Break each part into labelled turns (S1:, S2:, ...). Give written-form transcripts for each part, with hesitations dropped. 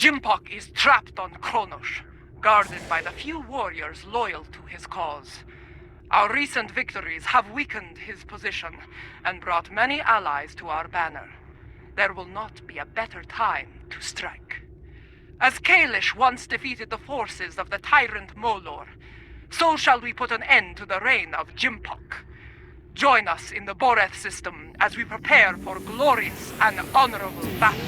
S1: Jimpok is trapped on Kronos, guarded by the few warriors loyal to his cause. Our recent victories have weakened his position and brought many allies to our banner. There will not be a better time to strike. As Kalish once defeated the forces of the tyrant Molor, so shall we put an end to the reign of Jimpok. Join us in the Boreth system as we prepare for glorious and honorable battle.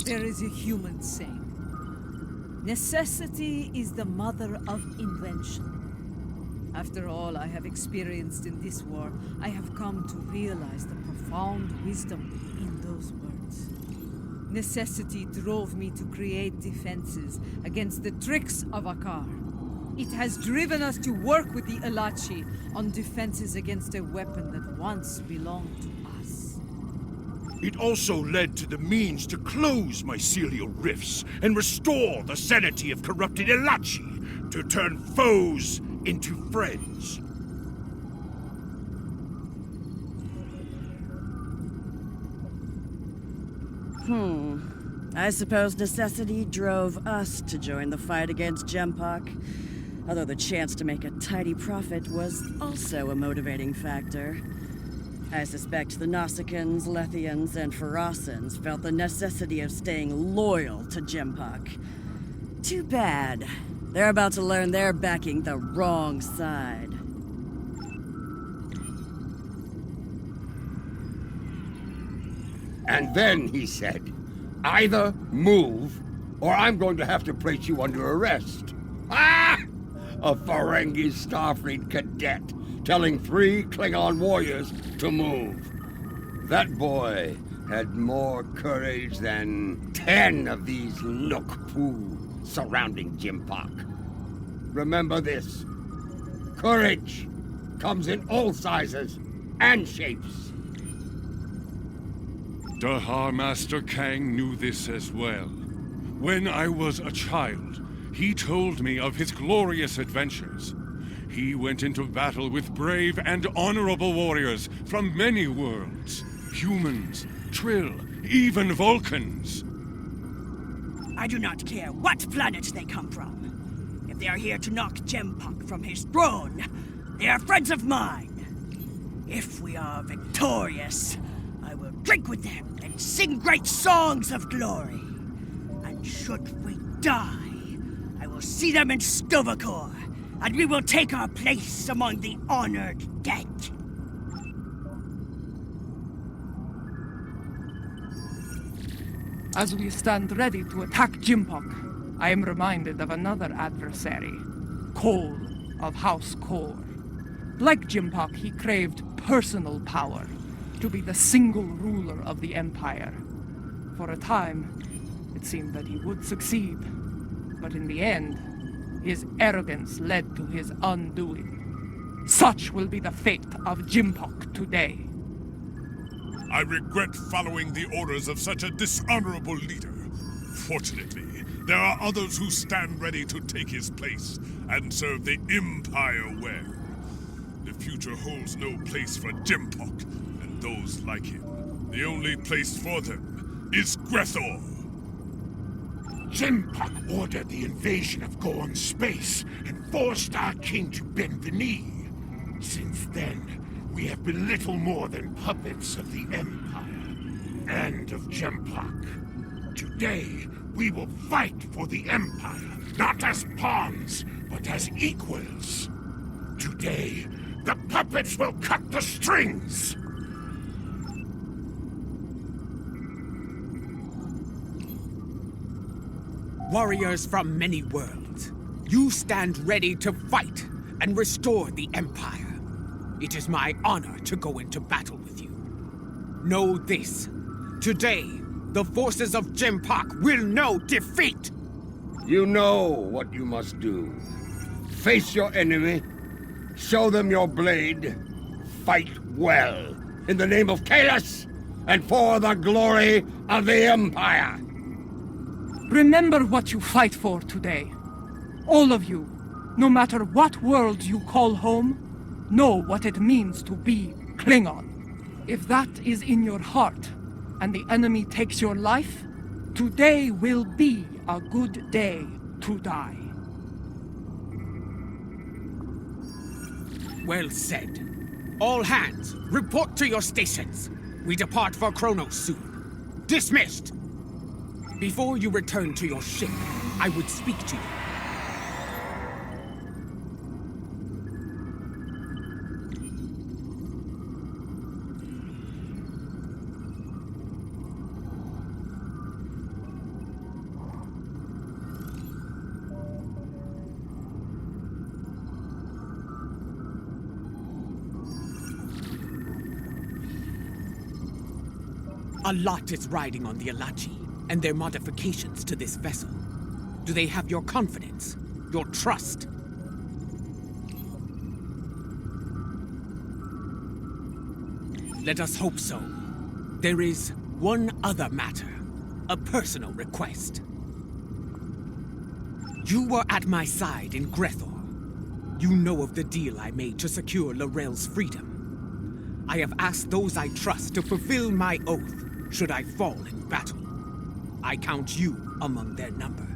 S2: There is a human saying, necessity is the mother of invention. After all I have experienced in this war, I have come to realize the profound wisdom in those words. Necessity drove me to create defenses against the tricks of Akar. It has driven us to work with the Elachi on defenses against a weapon that once belonged to us.
S3: It also led to the means to close mycelial rifts and restore the sanity of corrupted Elachi, to turn foes into friends.
S4: I suppose necessity drove us to join the fight against Jimpok. Although the chance to make a tidy profit was also a motivating factor. I suspect the Nausicaans, Lethians, and Pharasans felt the necessity of staying loyal to Jimpok. Too bad. They're about to learn they're backing the wrong side.
S5: And then he said, either move, or I'm going to have to place you under arrest. Ah! A Ferengi Starfleet cadet telling 3 Klingon warriors to move. That boy had more courage than 10 of these Look-Poo surrounding Jimpok. Remember this. Courage comes in all sizes and shapes.
S6: Dahar Master Kang knew this as well. When I was a child, he told me of his glorious adventures. He went into battle with brave and honorable warriors from many worlds. Humans, Trill, even Vulcans.
S7: I do not care what planet they come from. If they are here to knock Jimpok from his throne, they are friends of mine. If we are victorious, I will drink with them and sing great songs of glory. And should we die, I will see them in Stovacor, and we will take our place among the honored dead.
S1: As we stand ready to attack Jimpok, I am reminded of another adversary, Cole of House Kor. Like Jimpok, he craved personal power, to be the single ruler of the Empire. For a time, it seemed that he would succeed, but in the end, his arrogance led to his undoing. Such will be the fate of Jimpok today.
S3: I regret following the orders of such a dishonorable leader. Fortunately, there are others who stand ready to take his place and serve the Empire well. The future holds no place for Jimpok and those like him. The only place for them is Grethor.
S8: Jimpok ordered the invasion of Gorn space and forced our king to bend the knee. Since then, we have been little more than puppets of the Empire and of Jimpok. Today, we will fight for the Empire, not as pawns, but as equals. Today, the puppets will cut the strings!
S9: Warriors from many worlds, you stand ready to fight and restore the Empire. It is my honor to go into battle with you. Know this. Today, the forces of Jimpok will know defeat!
S5: You know what you must do. Face your enemy, show them your blade, fight well, in the name of Kalis, and for the glory of the Empire!
S1: Remember what you fight for today. All of you, no matter what world you call home, know what it means to be Klingon. If that is in your heart, and the enemy takes your life, today will be a good day to die.
S9: Well said. All hands, report to your stations. We depart for Kronos soon. Dismissed! Before you return to your ship, I would speak to you. A lot is riding on the Alachi and their modifications to this vessel. Do they have your confidence, your trust? Let us hope so. There is one other matter, a personal request. You were at my side in Grethor. You know of the deal I made to secure Lorel's freedom. I have asked those I trust to fulfill my oath should I fall in battle. I count you among their number.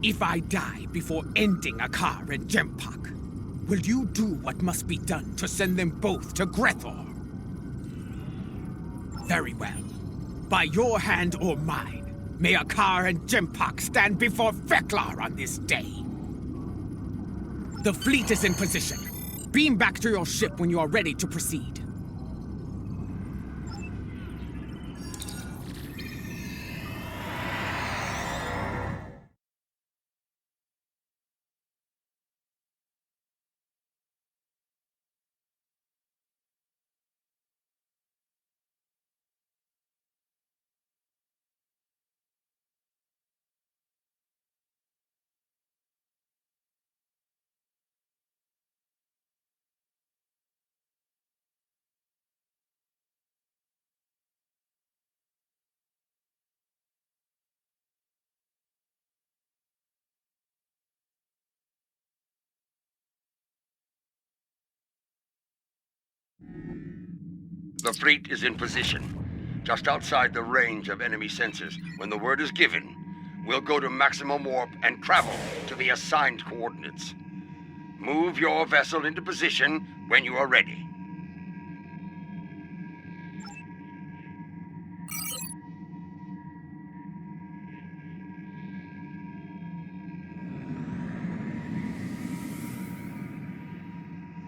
S9: If I die before ending Akar and Jimpok, will you do what must be done to send them both to Grethor? Very well. By your hand or mine, may Akar and Jimpok stand before Feklar on this day. The fleet is in position. Beam back to your ship when you are ready to proceed.
S5: The fleet is in position, just outside the range of enemy sensors. When the word is given, we'll go to maximum warp and travel to the assigned coordinates. Move your vessel into position when you are ready.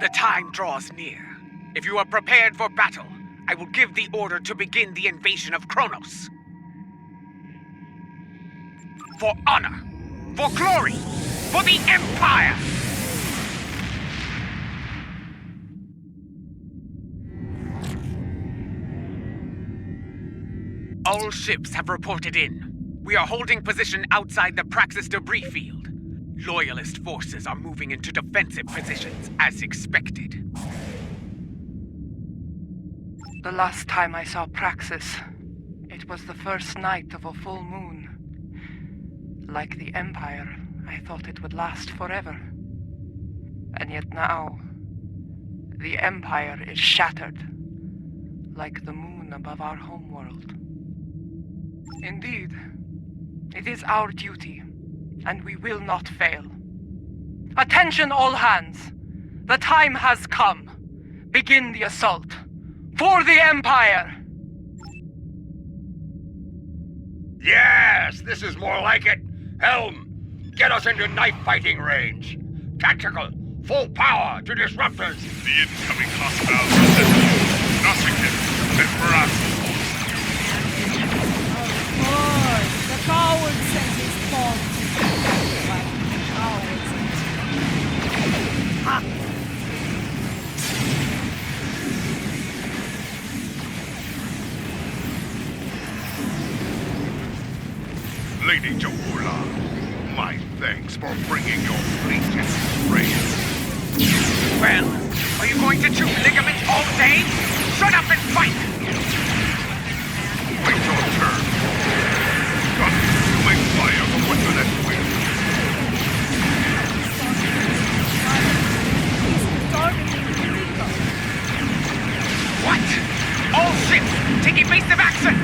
S9: The time draws near. If you are prepared for battle, I will give the order to begin the invasion of Kronos. For honor, for glory, for the Empire! All ships have reported in. We are holding position outside the Praxis debris field. Loyalist forces are moving into defensive positions as expected.
S1: The last time I saw Praxis, it was the first night of a full moon. Like the Empire, I thought it would last forever. And yet now, the Empire is shattered, like the moon above our homeworld. Indeed, it is our duty, and we will not fail. Attention all hands! The time has come. Begin the assault. For the Empire!
S5: Yes, this is more like it. Helm, get us into knife-fighting range. Tactical, full power to disruptors.
S3: The incoming hostiles are set. Nausicaa and Veracity.
S2: Of course, the coward sent his bombs. Like cowards. Ha!
S3: Lady Jahula, my thanks for bringing your fleet into race.
S9: Well, are you going to chew ligaments all day? Shut up and fight!
S3: Wait your turn. Gun consuming fire from within that wind.
S2: He's targeting Klingon.
S9: What? All ships, take evasive action!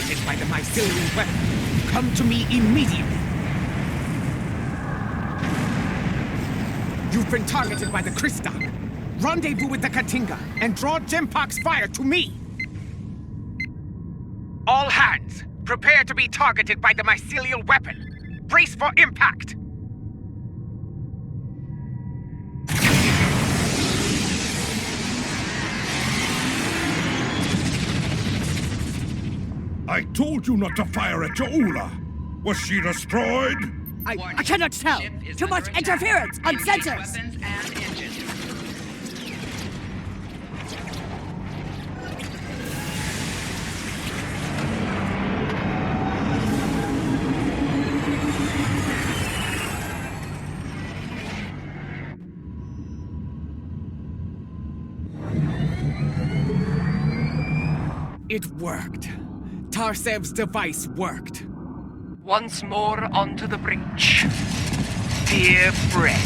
S9: targeted by the mycelial weapon. Come to me immediately. You've been targeted by the Kristak. Rendezvous with the Katinga and draw Gempok's fire to me. All hands, prepare to be targeted by the mycelial weapon. Brace for impact.
S3: I told you not to fire at Jaula. Was she destroyed?
S7: I cannot tell. Too much interference on sensors.
S9: It worked. Tarsev's device worked.
S1: Once more onto the breach.
S9: Dear friend.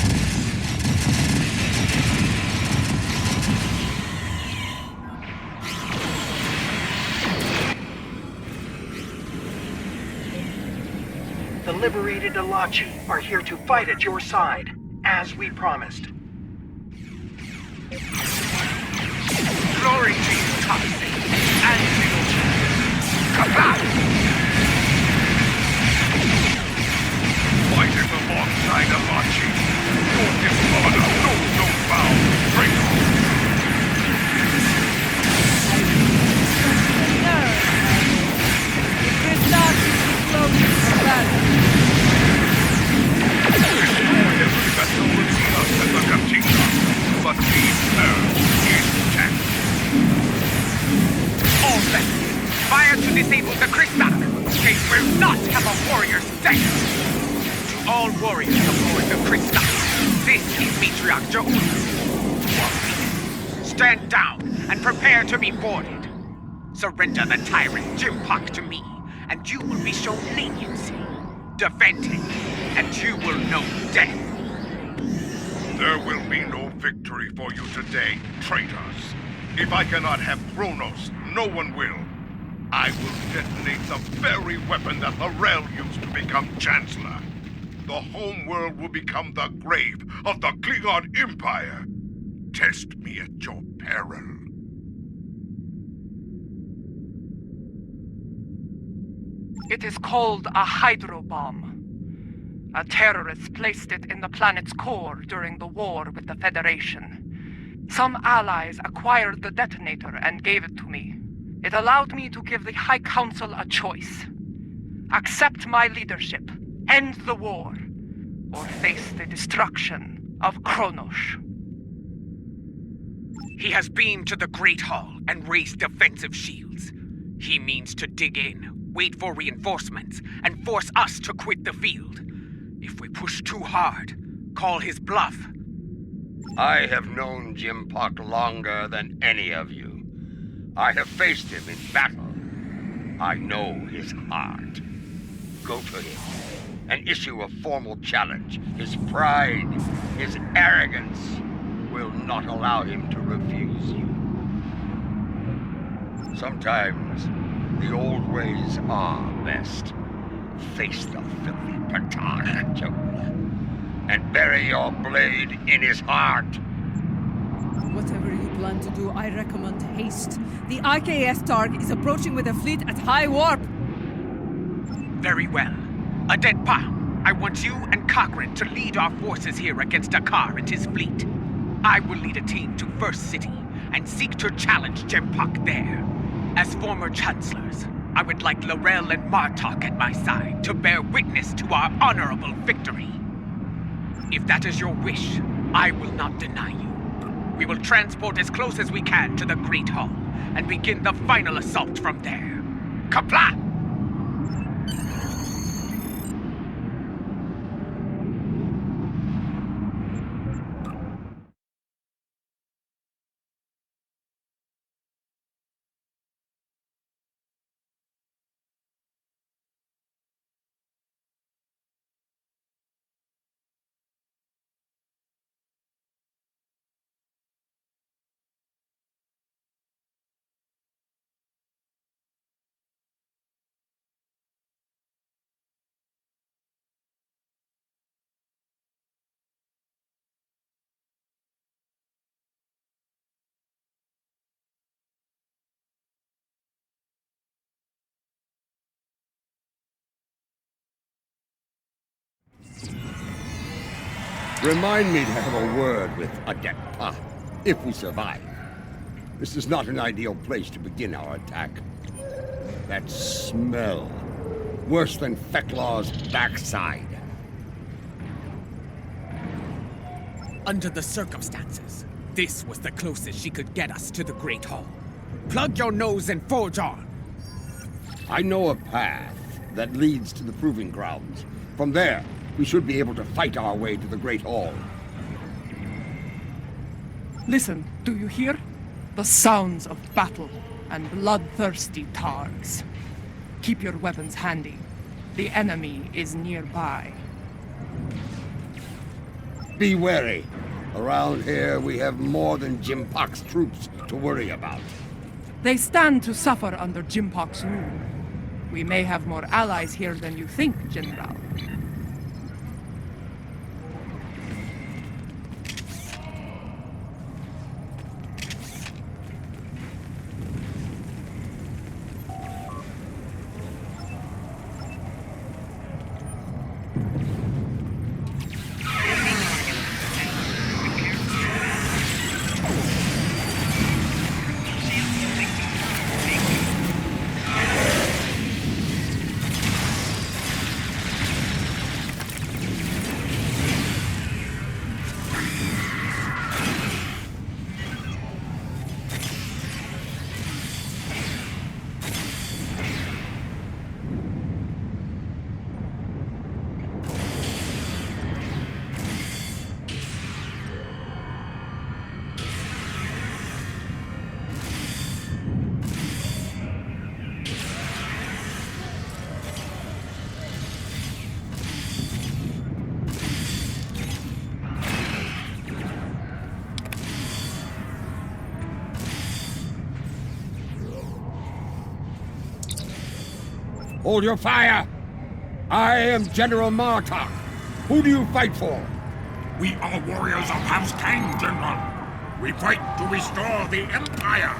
S10: The liberated Alachi are here to fight at your side, as we promised.
S9: Glory to you, Tarsev, and Middleton. Kablam!
S3: Fighting alongside Alachi. Your dishonor knows no bounds, traitor. Every vessel will see us as a Katinga, but we serve intact.
S9: All vessels, fire to disable the Kristak. They will not have a warrior stand. To all warriors aboard the Kristak, this is Matriarch Jaula. Stand down and prepare to be boarded. Surrender the tyrant Gempok to me, and you will be shown leniency. Defend him, and you will know death.
S3: There will be no victory for you today, traitors. If I cannot have Kronos, no one will. I will detonate the very weapon that Harel used to become Chancellor. The homeworld will become the grave of the Klingon Empire. Test me at your peril.
S1: It is called a hydrobomb. A terrorist placed it in the planet's core during the war with the Federation. Some allies acquired the detonator and gave it to me. It allowed me to give the High Council a choice. Accept my leadership, end the war, or face the destruction of Kronos.
S9: He has beamed to the Great Hall and raised defensive shields. He means to dig in, wait for reinforcements, and force us to quit the field. If we push too hard, call his bluff.
S5: I have known Gempok longer than any of you. I have faced him in battle. I know his heart. Go to him and issue a formal challenge. His pride, his arrogance will not allow him to refuse you. Sometimes the old ways are best. Face the filthy Patana, Jaula, and bury your blade in his heart.
S2: Whatever you plan to do, I recommend haste. The IKS Targ is approaching with a fleet at high warp.
S9: Very well. Adetpa, I want you and Cochrane to lead our forces here against Dakar and his fleet. I will lead a team to First City and seek to challenge Gempok there. As former chancellors, I would like Laurel and Martok at my side to bear witness to our honorable victory. If that is your wish, I will not deny you. We will transport as close as we can to the Great Hall and begin the final assault from there. Kapla!
S5: Remind me to have a word with Adept Pa, if we survive. This is not an ideal place to begin our attack. That smell. Worse than Feklaw's backside.
S9: Under the circumstances, this was the closest she could get us to the Great Hall. Plug your nose and forge on.
S5: I know a path that leads to the Proving Grounds. From there, we should be able to fight our way to the Great Hall.
S1: Listen, do you hear? The sounds of battle and bloodthirsty targs. Keep your weapons handy. The enemy is nearby.
S5: Be wary. Around here, we have more than Jimpok's troops to worry about.
S1: They stand to suffer under Jimpok's rule. We may have more allies here than you think, General.
S5: Hold your fire! I am General Martok. Who do you fight for?
S8: We are warriors of House Kang, General. We fight to restore the Empire.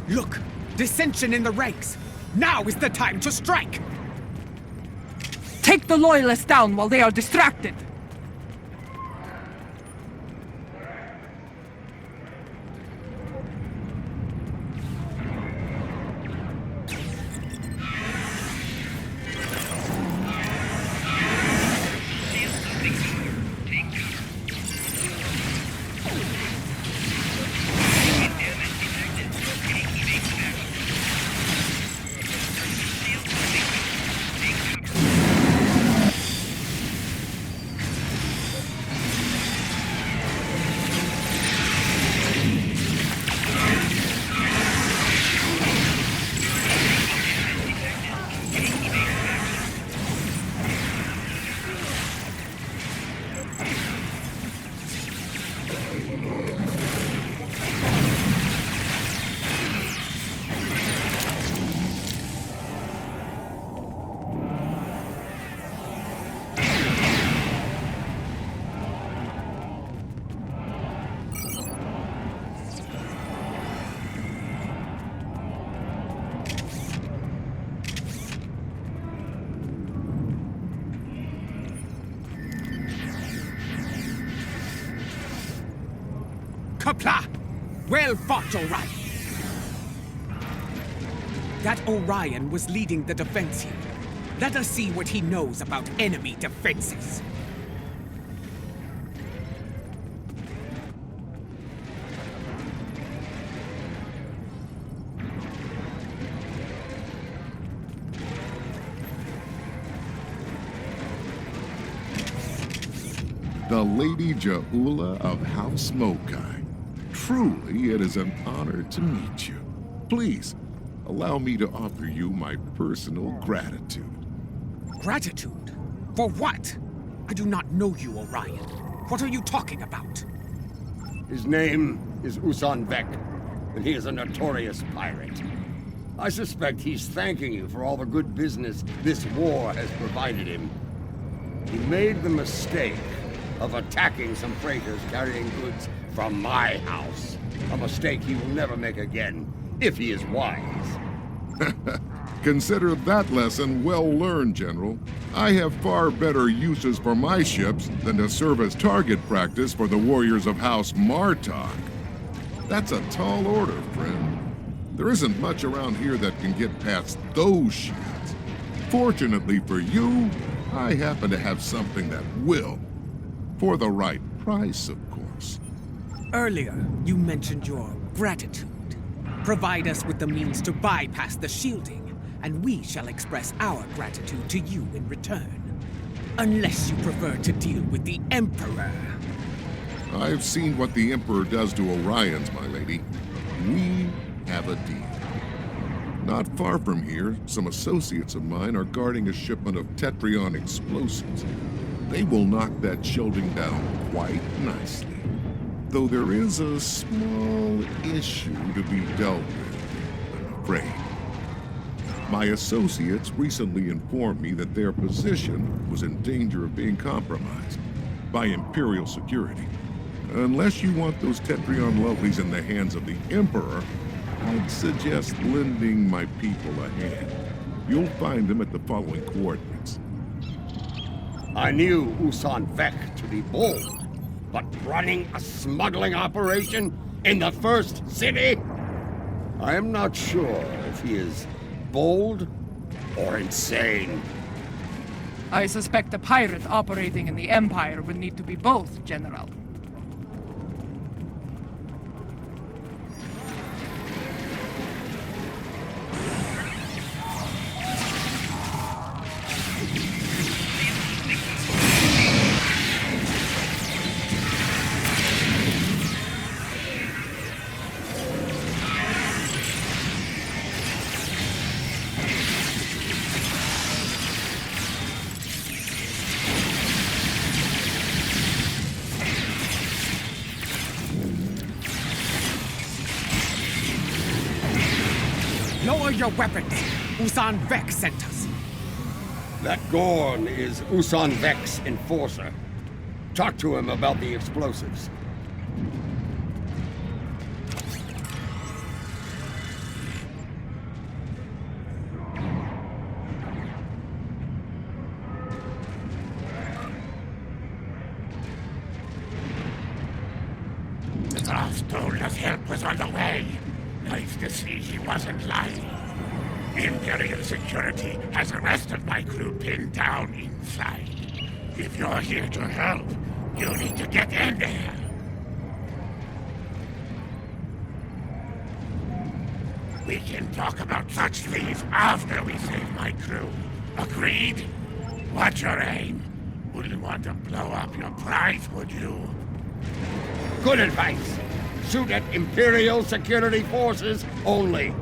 S9: Look! Dissension in the ranks! Now is the time to strike!
S1: Take the Loyalists down while they are distracted!
S9: Kapla! Well fought, Orion! That Orion was leading the defense here. Let us see what he knows about enemy defenses.
S3: The Lady Ja'ula of House Mokai. Truly, it is an honor to meet you. Please, allow me to offer you my personal gratitude.
S9: Gratitude? For what? I do not know you, Orion. What are you talking about?
S5: His name is Usan Vek, and he is a notorious pirate. I suspect he's thanking you for all the good business this war has provided him. He made the mistake of attacking some freighters carrying goods from my house. A mistake he will never make again, if he is wise.
S3: Consider that lesson well learned, General. I have far better uses for my ships than to serve as target practice for the warriors of House Martok. That's a tall order, friend. There isn't much around here that can get past those shields. Fortunately for you, I happen to have something that will. For the right price, of course.
S9: Earlier, you mentioned your gratitude. Provide us with the means to bypass the shielding, and we shall express our gratitude to you in return. Unless you prefer to deal with the Emperor.
S3: I've seen what the Emperor does to Orions, my lady. We have a deal. Not far from here, some associates of mine are guarding a shipment of Tetrion explosives. They will knock that shielding down quite nicely. Though there is a small issue to be dealt with, I'm afraid. My associates recently informed me that their position was in danger of being compromised by Imperial security. Unless you want those Tetrion lovelies in the hands of the Emperor, I'd suggest lending my people a hand. You'll find them at the following coordinates.
S5: I knew Usan Vek to be bold, but running a smuggling operation in the first city? I am not sure if he is bold or insane.
S1: I suspect a pirate operating in the Empire would need to be both, General.
S9: Lower your weapons! Usan Vek sent us.
S5: That Gorn is Usan Vek's enforcer. Talk to him about the explosives.
S8: The Graf told us help was on the way. Nice to see he wasn't lying. Imperial security has the rest of my crew pinned down inside. If you're here to help, you need to get in there. We can talk about such things after we save my crew. Agreed? What's your aim? Wouldn't want to blow up your prize, would you?
S5: Good advice. Shoot at Imperial security forces only.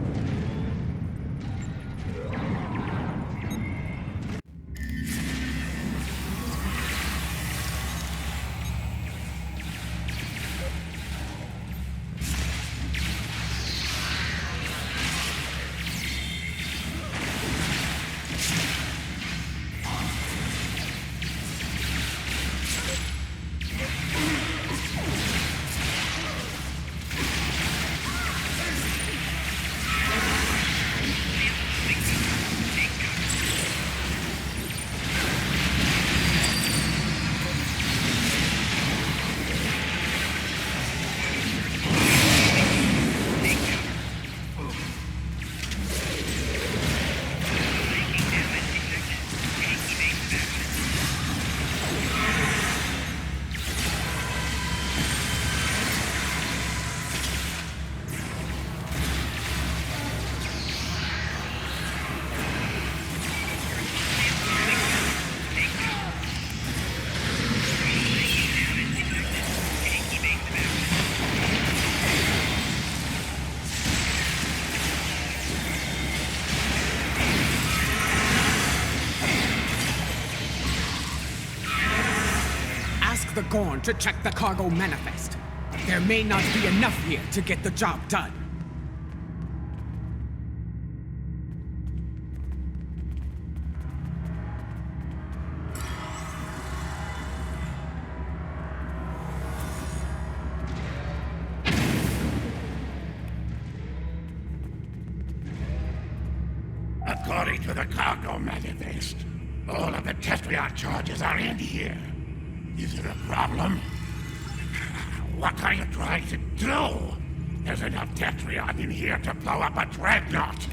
S9: The Gorn to check the cargo manifest. There may not be enough here to get the job done.
S8: the cargo manifest. All of the Testrion charges are in here. Is it a problem? What are you trying to do? There's enough Tetrion in here to blow up a dreadnought.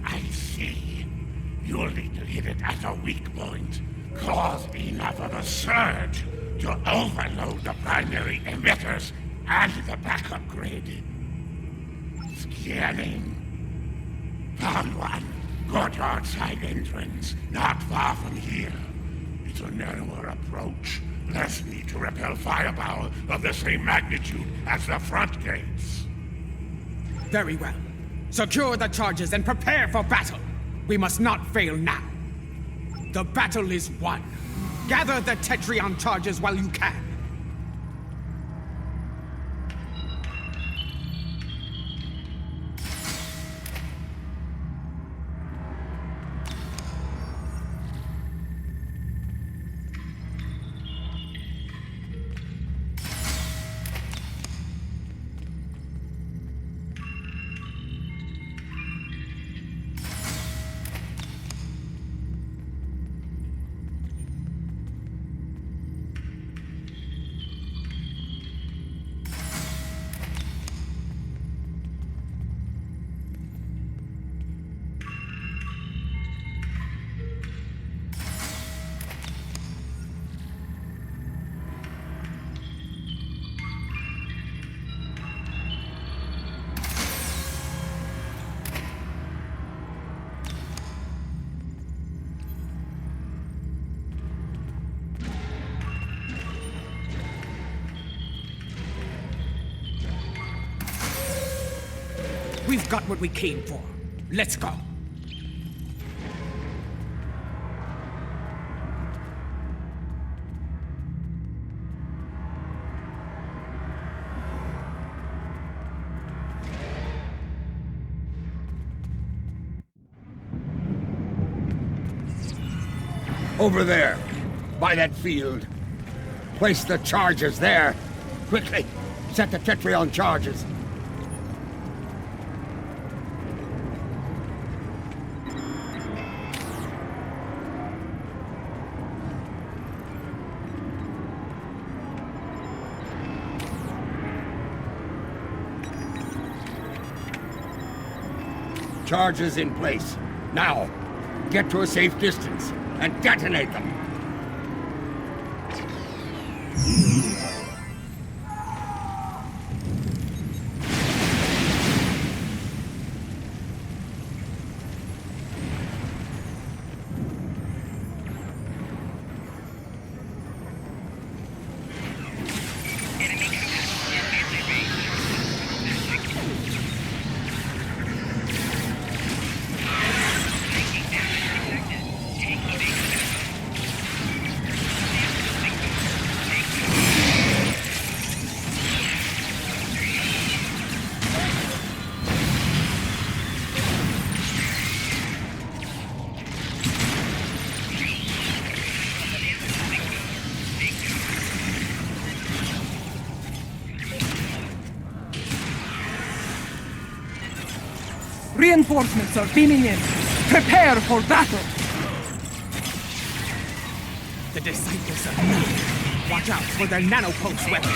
S8: I see. You'll need to hit it at a weak point. Cause enough of a surge to overload the primary emitters and the backup grid. Scanning. Found one. Courtyard side entrance, not far from here. It's a narrower approach. Less need to repel firepower of the same magnitude as the front gates.
S9: Very well. Secure the charges and prepare for battle. We must not fail now. The battle is won. Gather the Tetrion charges while you can. We've got what we came for. Let's go.
S5: Over there, by that field. Place the charges there. Quickly, set the Tetrion charges. Charges in place. Now, get to a safe distance and detonate them.
S1: Reinforcements are beaming in. Prepare for battle!
S9: The disciples of Nine. Watch out for their nanopulse weapons.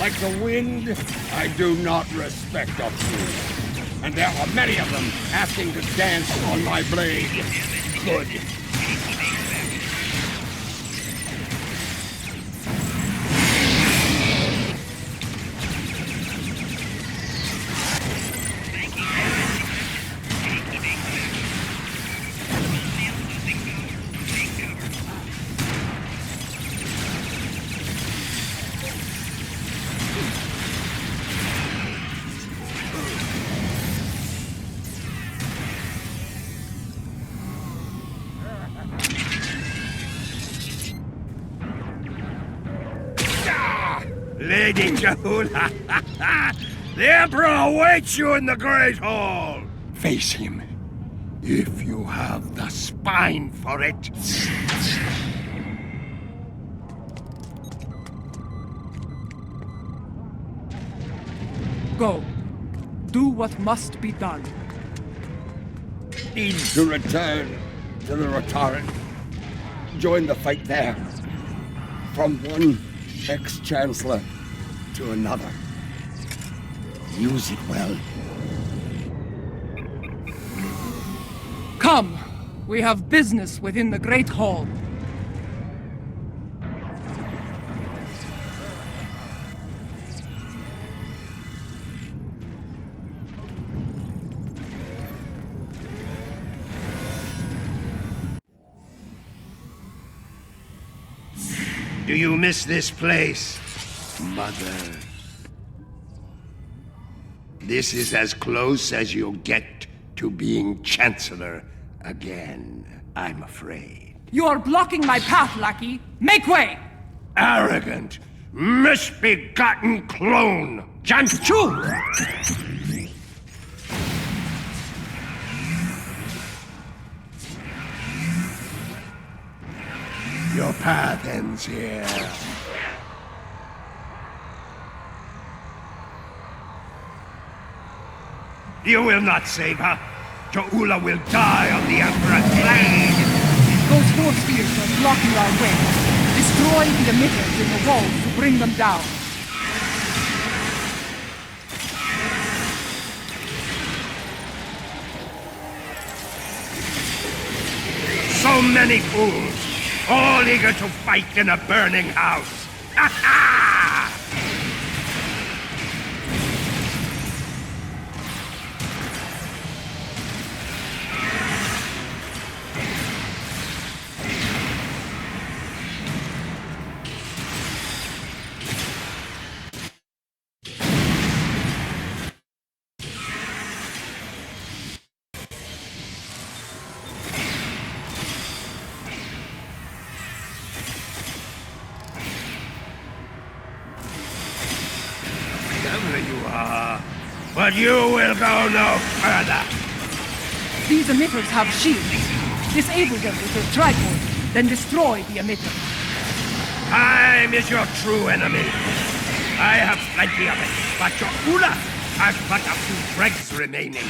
S5: Like the wind, I do not respect a fool. And there are many of them asking to dance on my blade. Good.
S8: Lady Jahula, the Emperor awaits you in the Great Hall! Face him, if you have the spine for it.
S1: Go. do what must be done.
S5: Need to return to the Rotaran. Join the fight there. From one ex-chancellor to another. Use it well.
S1: Come, we have business within the Great Hall.
S8: Do you miss this place, Mother? This is as close as you'll get to being Chancellor again, I'm afraid.
S1: You are blocking my path, lackey. Make way!
S8: Arrogant, misbegotten clone! Janchu! Your path ends here. You will not save her. Jo'ula will die on the Emperor's blade.
S1: Those force fields are blocking our way. Destroy the emitters in the walls to bring them down.
S8: So many fools, all eager to fight in a burning house. Ha ha! But you will go no further.
S1: These emitters have shields. Disable them with your tripod, then destroy the emitter.
S8: Time is your true enemy. I have plenty of it, but Jo'ula has but a few dregs remaining.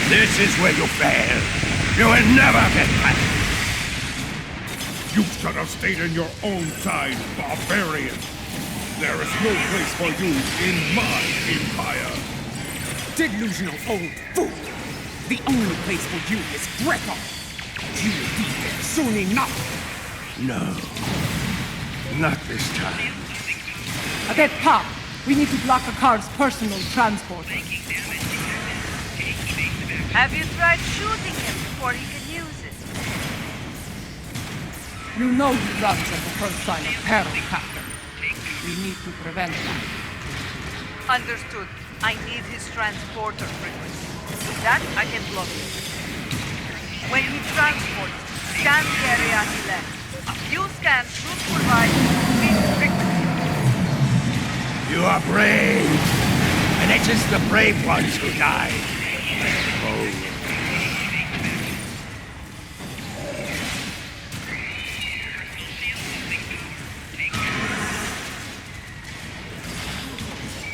S8: This is where you fail. You will never get back.
S3: You should have stayed in your own side, barbarian. There is no place for you in my empire.
S9: Delusional old fool! The only place for you is Grethor! You will be there soon enough!
S8: No. Not this time.
S1: Adet Pop, we need to block a car's personal transport.
S11: Have you tried shooting him before he can use it?
S1: You know he runs at the first sign of peril, Captain. We need to prevent that.
S11: Understood. I need his transporter frequency. With that, I can block it. When he transports, scan the area he left. A few scans should provide complete frequency.
S8: You are brave, and it is the brave ones who die. Oh.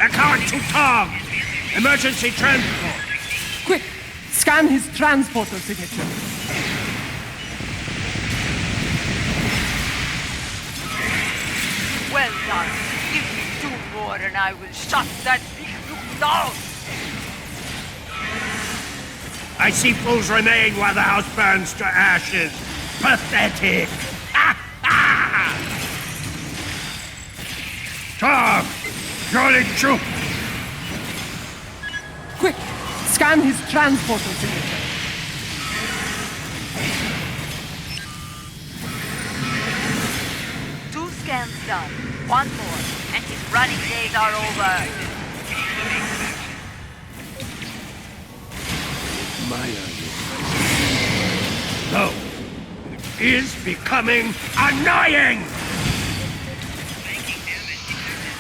S8: Account to Tom! Emergency transport!
S1: Quick! Scan his transporter signature.
S11: Well done. Give me 2 more and I will shut that big loop down.
S8: I see fools remain while the house burns to ashes. Pathetic! Tom! Joining troop!
S1: Quick! Scan his transporter signature.
S11: Two scans done. 1 more, and his running days are over.
S8: No, it is becoming annoying!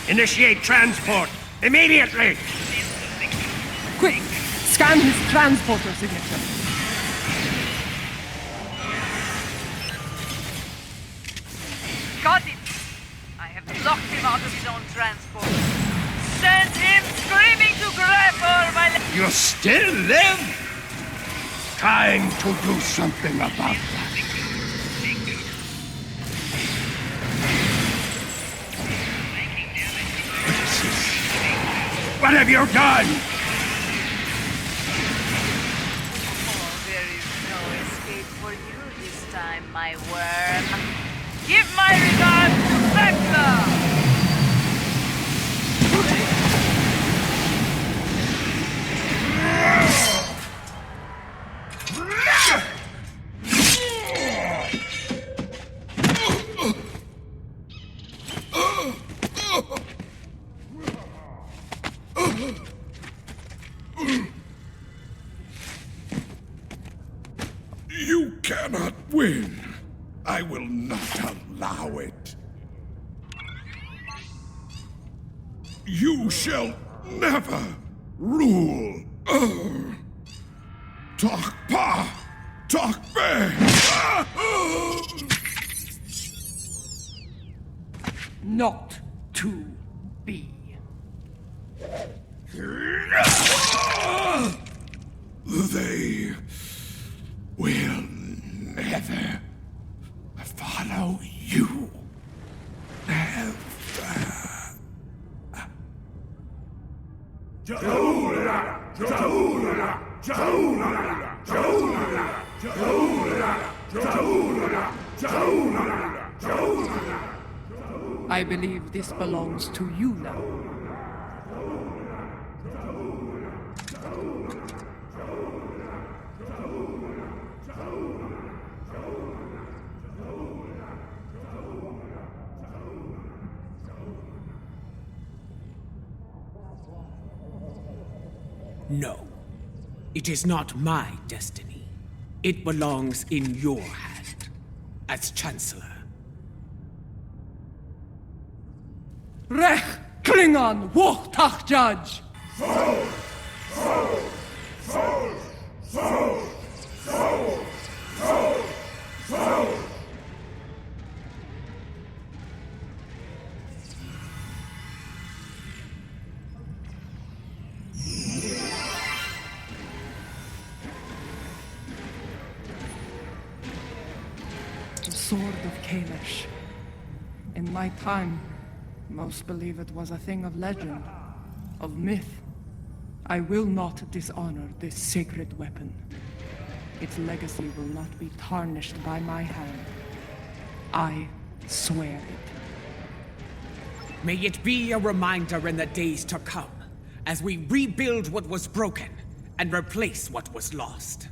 S8: Initiate transport, immediately!
S1: Quick! Scan his transporter signature.
S11: Got it! I have blocked him out of his own transport. Send him screaming to Grethor, my
S8: You still live? Time to do something about that. What have you done?
S11: Oh, there is no escape for you this time, my worm. Give my regards to Vecna!
S3: You cannot win. I will not allow it. You shall never rule. Talk pa, talk be.
S1: Not to be.
S3: They will never follow you. Never.
S1: I believe this belongs to you now.
S9: No. It is not my destiny. It belongs in your hand, as Chancellor.
S1: Rech Klingon Wuchtach Judge! The Sword of Kalish. In my time, most believe it was a thing of legend, of myth. I will not dishonor this sacred weapon. Its legacy will not be tarnished by my hand. I swear it.
S9: May it be a reminder in the days to come, as we rebuild what was broken and replace what was lost.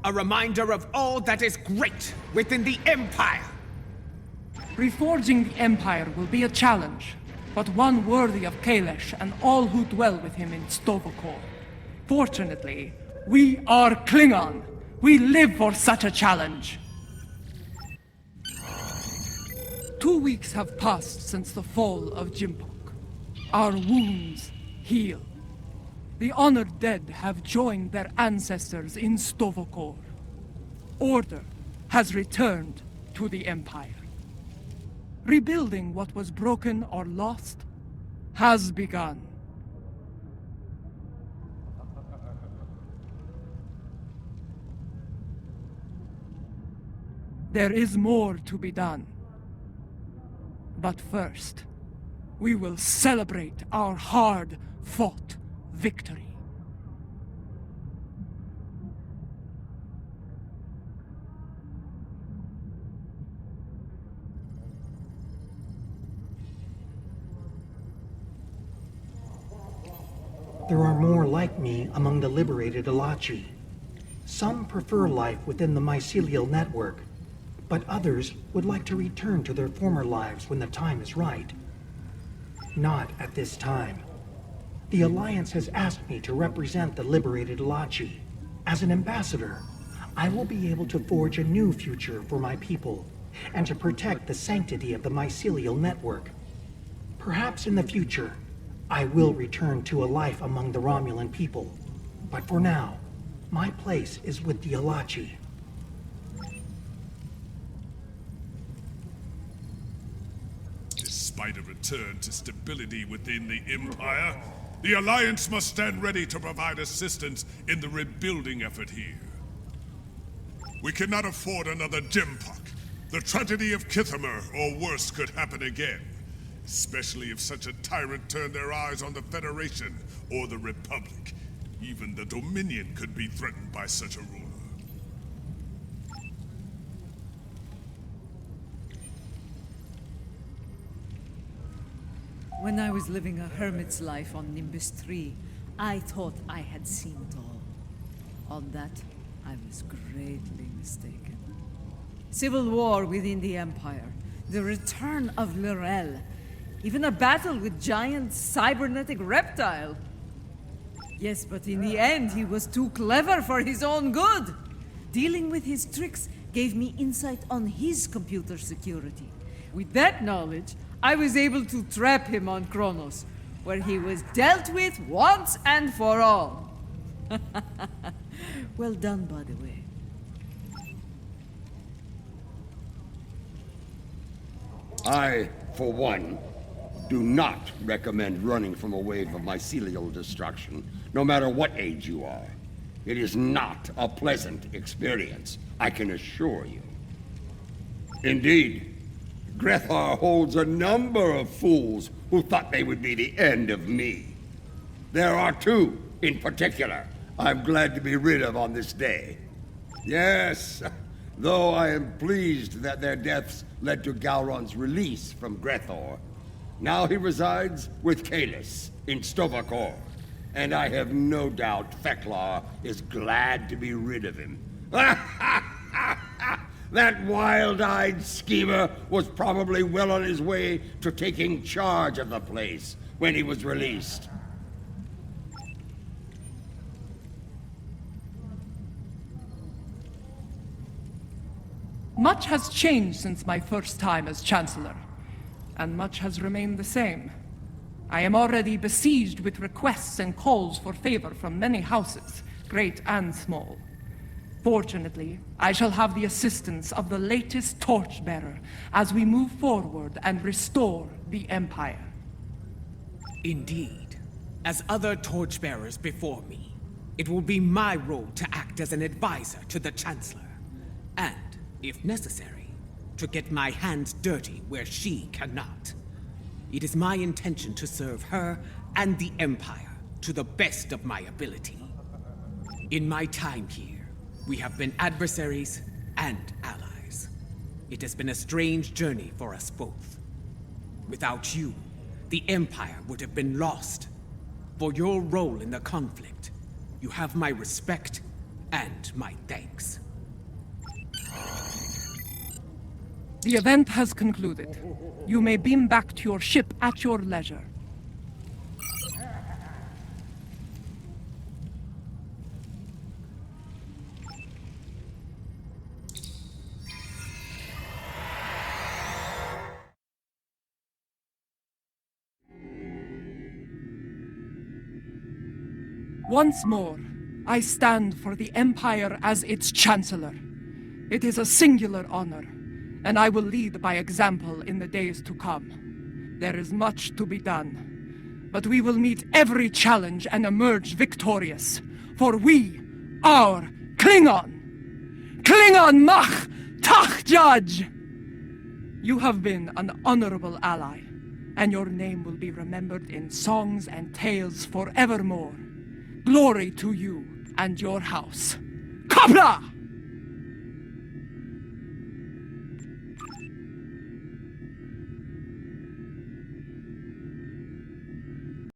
S9: A reminder of all that is great within the Empire.
S1: Reforging the Empire will be a challenge, but one worthy of Kailash and all who dwell with him in Stovokor. Fortunately, we are Klingon. We live for such a challenge. 2 weeks have passed since the fall of Jimpok. Our wounds heal. The honored dead have joined their ancestors in Stovokor. Order has returned to the Empire. Rebuilding what was broken or lost has begun. There is more to be done. But first, we will celebrate our hard-fought victory.
S10: There are more like me among the liberated Alachi. Some prefer life within the mycelial network, but others would like to return to their former lives when the time is right. Not at this time. The Alliance has asked me to represent the liberated Alachi. As an ambassador, I will be able to forge a new future for my people, and to protect the sanctity of the mycelial network. Perhaps in the future, I will return to a life among the Romulan people. But for now, my place is with the Alachi.
S3: Despite a return to stability within the Empire, the Alliance must stand ready to provide assistance in the rebuilding effort here. We cannot afford another Jimpok. The tragedy of Kithamer or worse could happen again. Especially if such a tyrant turned their eyes on the Federation or the Republic. Even the Dominion could be threatened by such a ruler.
S2: When I was living a hermit's life on Nimbus 3, I thought I had seen it all. On that, I was greatly mistaken. Civil war within the Empire, the return of Lorel, even a battle with giant cybernetic reptile. Yes, but in the end, he was too clever for his own good. Dealing with his tricks gave me insight on his computer security. With that knowledge, I was able to trap him on Kronos, where he was dealt with once and for all. Well done, by the way.
S5: I, for one, do not recommend running from a wave of mycelial destruction, no matter what age you are. It is not a pleasant experience, I can assure you. Indeed, Grethar holds a number of fools who thought they would be the end of me. There are two, in particular, I'm glad to be rid of on this day. Yes, though I am pleased that their deaths led to Gowron's release from Grethor. Now he resides with Kalis in Stovokor, and I have no doubt Feklar is glad to be rid of him. That wild-eyed schemer was probably well on his way to taking charge of the place when he was released.
S1: Much has changed since my first time as Chancellor, and much has remained the same. I am already besieged with requests and calls for favor from many houses, great and small. Fortunately, I shall have the assistance of the latest torchbearer as we move forward and restore the Empire.
S9: Indeed. As other torchbearers before me, it will be my role to act as an advisor to the Chancellor. And, if necessary, to get my hands dirty where she cannot. It is my intention to serve her and the Empire to the best of my ability. In my time here, we have been adversaries and allies. It has been a strange journey for us both. Without you, the Empire would have been lost. For your role in the conflict, You have my respect and my thanks.
S1: The event has concluded. You may beam back to your ship at your leisure. Once more, I stand for the Empire as its Chancellor. It is a singular honor, and I will lead by example in the days to come. There is much to be done, but we will meet every challenge and emerge victorious, for we are Klingon! Klingon mach tach judge! You have been an honorable ally, and your name will be remembered in songs and tales forevermore. Glory to you and your house. Kapla!